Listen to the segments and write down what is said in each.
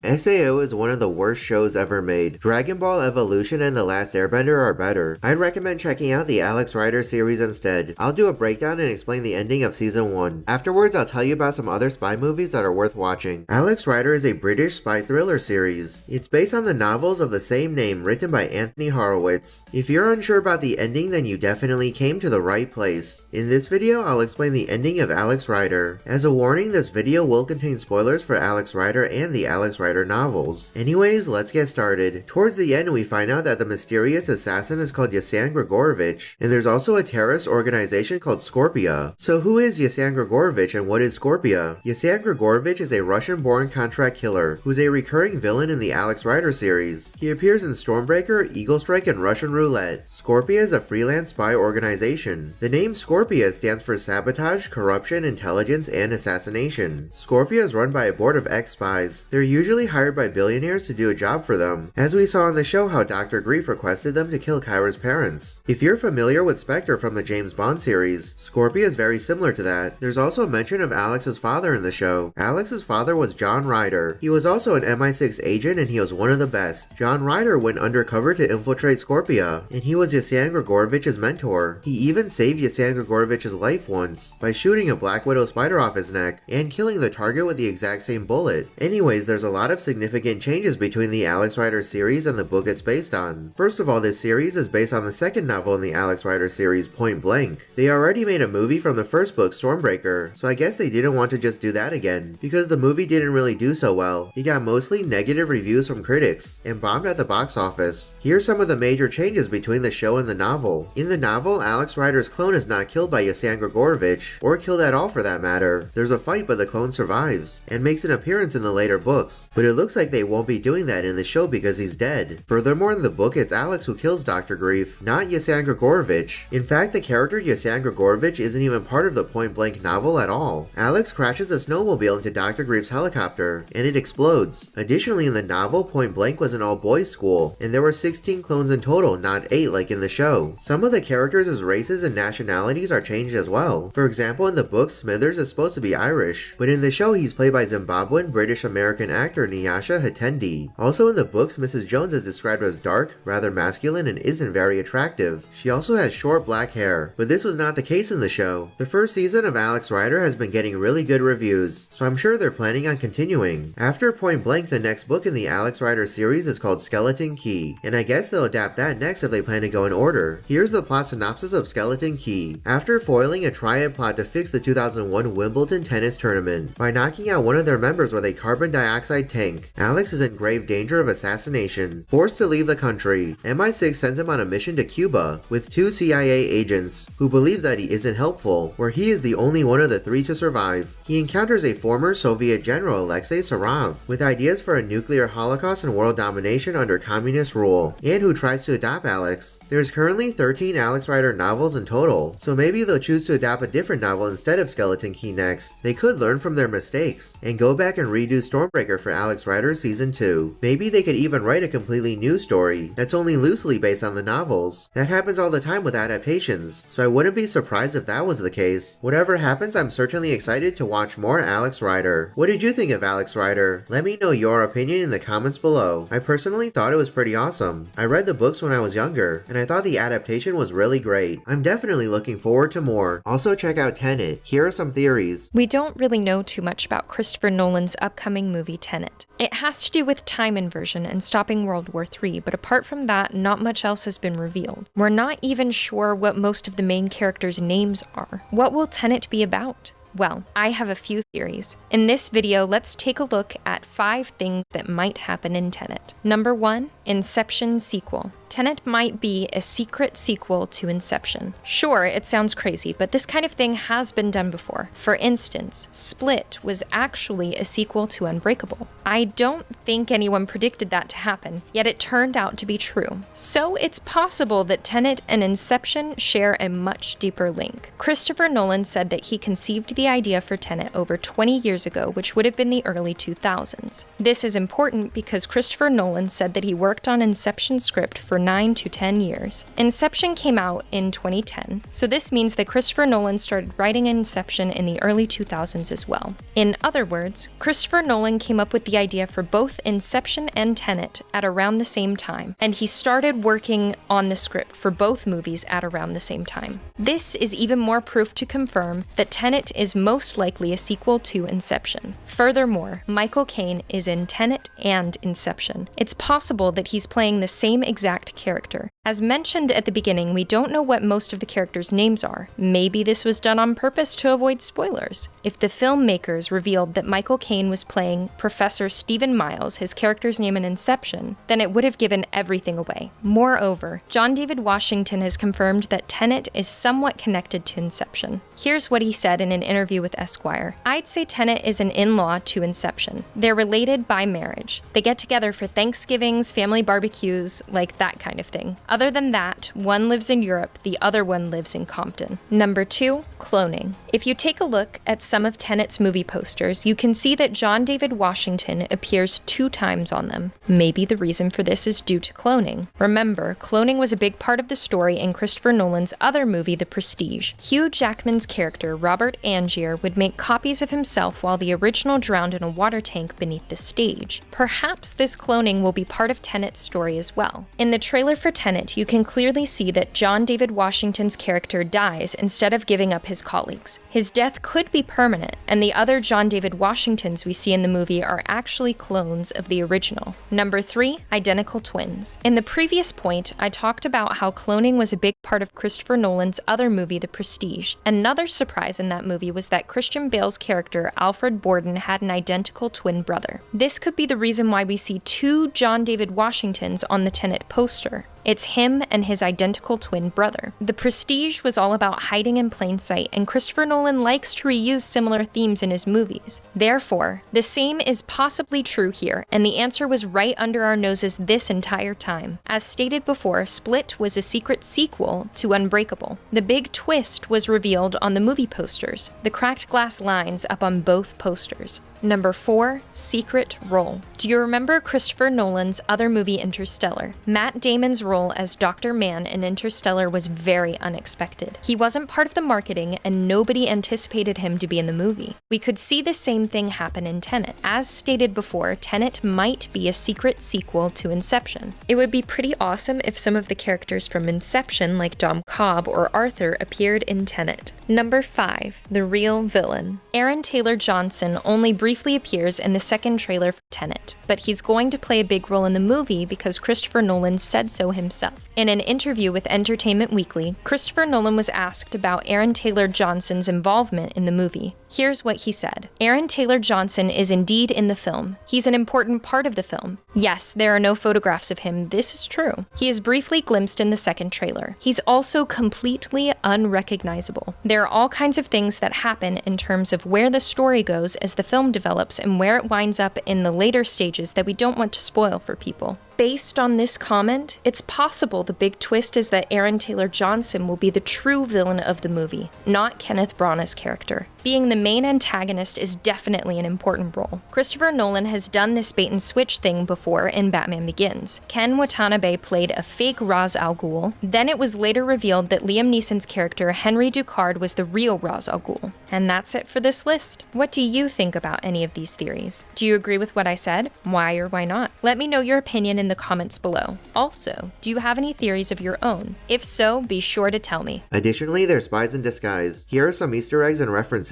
SAO is one of the worst shows ever made. Dragon Ball Evolution and The Last Airbender are better. I'd recommend checking out the Alex Rider series instead. I'll do a breakdown and explain the ending of season 1. Afterwards, I'll tell you about some other spy movies that are worth watching. Alex Rider is a British spy thriller series. It's based on the novels of the same name written by Anthony Horowitz. If you're unsure about the ending, then you definitely came to the right place. In this video, I'll explain the ending of Alex Rider. As a warning, this video will contain spoilers for Alex Rider and the Alex Rider novels. Anyways, let's get started. Towards the end, we find out that the mysterious assassin is called Yasan Grigorovich, and there's also a terrorist organization called Scorpia. So who is Yasan Grigorovich and what is Scorpia? Yasan Grigorovich is a Russian-born contract killer who's a recurring villain in the Alex Rider series. He appears in Stormbreaker, Eagle Strike, and Russian Roulette. Scorpia is a freelance spy organization. The name Scorpia stands for sabotage, corruption, intelligence, and assassination. Scorpia is run by a board of ex-spies. They're usually hired by billionaires to do a job for them, as we saw in the show how Dr. Grief requested them to kill Kyra's parents. If you're familiar with Spectre from the James Bond series, Scorpia is very similar to that. There's also a mention of Alex's father in the show. Alex's father was John Ryder. He was also an MI6 agent and he was one of the best. John Ryder went undercover to infiltrate Scorpia, and he was Yasan Grigorovich's mentor. He even saved Yasan Grigorovich's life once by shooting a Black Widow spider off his neck and killing the target with the exact same bullet. Anyways, there's a lot of significant changes between the Alex Rider series and the book it's based on. First of all, this series is based on the second novel in the Alex Rider series, Point Blank. They already made a movie from the first book, Stormbreaker, so I guess they didn't want to just do that again, because the movie didn't really do so well. It got mostly negative reviews from critics, and bombed at the box office. Here's some of the major changes between the show and the novel. In the novel, Alex Rider's clone is not killed by Yasan Grigorovich, or killed at all for that matter. There's a fight but the clone survives, and makes an appearance in the later books, but it looks like they won't be doing that in the show because he's dead. Furthermore, in the book, it's Alex who kills Dr. Grief, not Yasan Grigorovich. In fact, the character Yasan Grigorovich isn't even part of the Point Blank novel at all. Alex crashes a snowmobile into Dr. Grief's helicopter, and it explodes. Additionally, in the novel, Point Blank was an all-boys school, and there were 16 clones in total, not 8 like in the show. Some of the characters' races and nationalities are changed as well. For example, in the book, Smithers is supposed to be Irish, but in the show, he's played by Zimbabwean British-American actor Nyasha Hatendi. Also in the books, Mrs. Jones is described as dark, rather masculine, and isn't very attractive. She also has short black hair, but this was not the case in the show. The first season of Alex Rider has been getting really good reviews, so I'm sure they're planning on continuing. After Point Blank, the next book in the Alex Rider series is called Skeleton Key, and I guess they'll adapt that next if they plan to go in order. Here's the plot synopsis of Skeleton Key. After foiling a triad plot to fix the 2001 Wimbledon tennis tournament by knocking out one of their members with a carbon dioxide tank, Alex is in grave danger of assassination. Forced to leave the country, MI6 sends him on a mission to Cuba with 2 CIA agents who believes that he isn't helpful, where he is the only one of the 3 to survive. He encounters a former Soviet general, Alexei Sarov, with ideas for a nuclear holocaust and world domination under communist rule, and who tries to adopt Alex. There's currently 13 Alex Rider novels in total, so maybe they'll choose to adapt a different novel instead of Skeleton Key next. They could learn from their mistakes and go back and redo Stormbreaker for Alex Rider Season 2. Maybe they could even write a completely new story that's only loosely based on the novels. That happens all the time with adaptations, so I wouldn't be surprised if that was the case. Whatever happens, I'm certainly excited to watch more Alex Rider. What did you think of Alex Rider? Let me know your opinion in the comments below. I personally thought it was pretty awesome. I read the books when I was younger, and I thought the adaptation was really great. I'm definitely looking forward to more. Also check out Tenet. Here are some theories. We don't really know too much about Christopher Nolan's upcoming movie Tenet. It has to do with time inversion and stopping World War III, but apart from that, not much else has been revealed. We're not even sure what most of the main characters' names are. What will Tenet be about? Well, I have a few theories. In this video, let's take a look at 5 things that might happen in Tenet. Number 1, Inception sequel. Tenet might be a secret sequel to Inception. Sure, it sounds crazy, but this kind of thing has been done before. For instance, Split was actually a sequel to Unbreakable. I don't think anyone predicted that to happen, yet it turned out to be true. So it's possible that Tenet and Inception share a much deeper link. Christopher Nolan said that he conceived the idea for Tenet over 20 years ago, which would have been the early 2000s. This is important because Christopher Nolan said that he worked on Inception's script for for 9 to 10 years. Inception came out in 2010, so this means that Christopher Nolan started writing Inception in the early 2000s as well. In other words, Christopher Nolan came up with the idea for both Inception and Tenet at around the same time, and he started working on the script for both movies at around the same time. This is even more proof to confirm that Tenet is most likely a sequel to Inception. Furthermore, Michael Caine is in Tenet and Inception. It's possible that he's playing the same exact character. As mentioned at the beginning, we don't know what most of the characters' names are. Maybe this was done on purpose to avoid spoilers. If the filmmakers revealed that Michael Caine was playing Professor Stephen Miles, his character's name in Inception, then it would have given everything away. Moreover, John David Washington has confirmed that Tenet is somewhat connected to Inception. Here's what he said in an interview with Esquire. "I'd say Tenet is an in-law to Inception. They're related by marriage. They get together for Thanksgivings, family barbecues, like that kind of thing. Other than that, one lives in Europe, the other one lives in Compton." Number 2, cloning. If you take a look at some of Tenet's movie posters, you can see that John David Washington appears 2 times on them. Maybe the reason for this is due to cloning. Remember, cloning was a big part of the story in Christopher Nolan's other movie, The Prestige. Hugh Jackman's character, Robert Angier, would make copies of himself while the original drowned in a water tank beneath the stage. Perhaps this cloning will be part of Tenet's story as well. In the trailer for Tenet, you can clearly see that John David Washington's character dies instead of giving up his colleagues. His death could be permanent, and the other John David Washingtons we see in the movie are actually clones of the original. Number 3, identical twins. In the previous point, I talked about how cloning was a big part of Christopher Nolan's other movie, The Prestige. Another surprise in that movie was that Christian Bale's character, Alfred Borden, had an identical twin brother. This could be the reason why we see 2 John David Washingtons on the Tenet poster. It's him and his identical twin brother. The Prestige was all about hiding in plain sight, and Christopher Nolan likes to reuse similar themes in his movies. Therefore, the same is possibly true here, and the answer was right under our noses this entire time. As stated before, Split was a secret sequel to Unbreakable. The big twist was revealed on the movie posters, the cracked glass lines up on both posters. Number 4, secret role. Do you remember Christopher Nolan's other movie Interstellar? Matt Damon's role as Dr. Mann in Interstellar was very unexpected. He wasn't part of the marketing, and nobody anticipated him to be in the movie. We could see the same thing happen in Tenet. As stated before, Tenet might be a secret sequel to Inception. It would be pretty awesome if some of the characters from Inception, like Dom Cobb or Arthur, appeared in Tenet. Number 5, the real villain. Aaron Taylor Johnson only briefly appears in the second trailer for Tenet, but he's going to play a big role in the movie because Christopher Nolan said so himself. In an interview with Entertainment Weekly, Christopher Nolan was asked about Aaron Taylor Johnson's involvement in the movie. Here's what he said. "Aaron Taylor Johnson is indeed in the film. He's an important part of the film. Yes, there are no photographs of him, this is true. He is briefly glimpsed in the second trailer. He's also completely unrecognizable. There are all kinds of things that happen in terms of where the story goes as the film develops and where it winds up in the later stages that we don't want to spoil for people." Based on this comment, it's possible the big twist is that Aaron Taylor Johnson will be the true villain of the movie, not Kenneth Branagh's character. Being the main antagonist is definitely an important role. Christopher Nolan has done this bait and switch thing before in Batman Begins. Ken Watanabe played a fake Ra's al Ghul. Then it was later revealed that Liam Neeson's character Henry Ducard was the real Ra's al Ghul. And that's it for this list. What do you think about any of these theories? Do you agree with what I said? Why or why not? Let me know your opinion in the comments below. Also, do you have any theories of your own? If so, be sure to tell me. Additionally, they're spies in disguise. Here are some Easter eggs and references.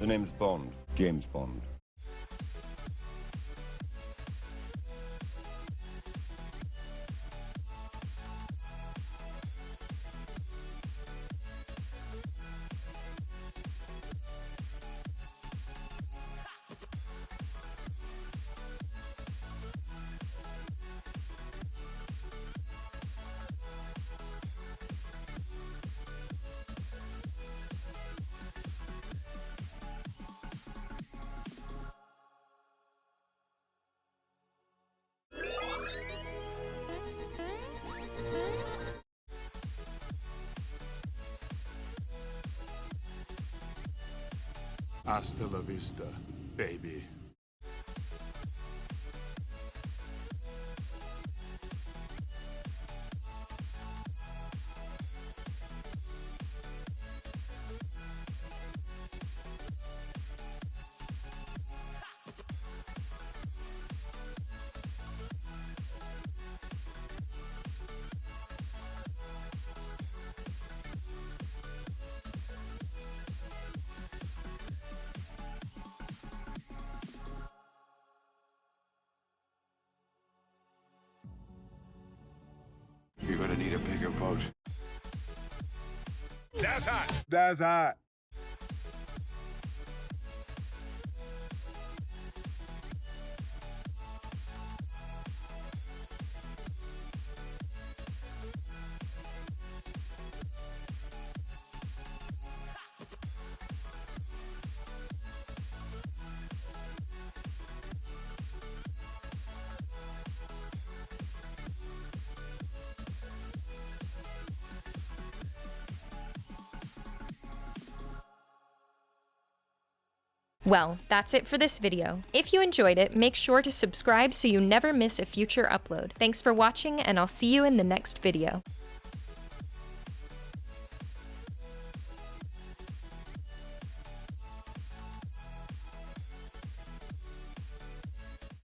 The name's Bond. James Bond. Hasta la vista, baby. You're gonna need a bigger boat. That's hot. That's hot. Well, that's it for this video. If you enjoyed it, make sure to subscribe so you never miss a future upload. Thanks for watching, and I'll see you in the next video.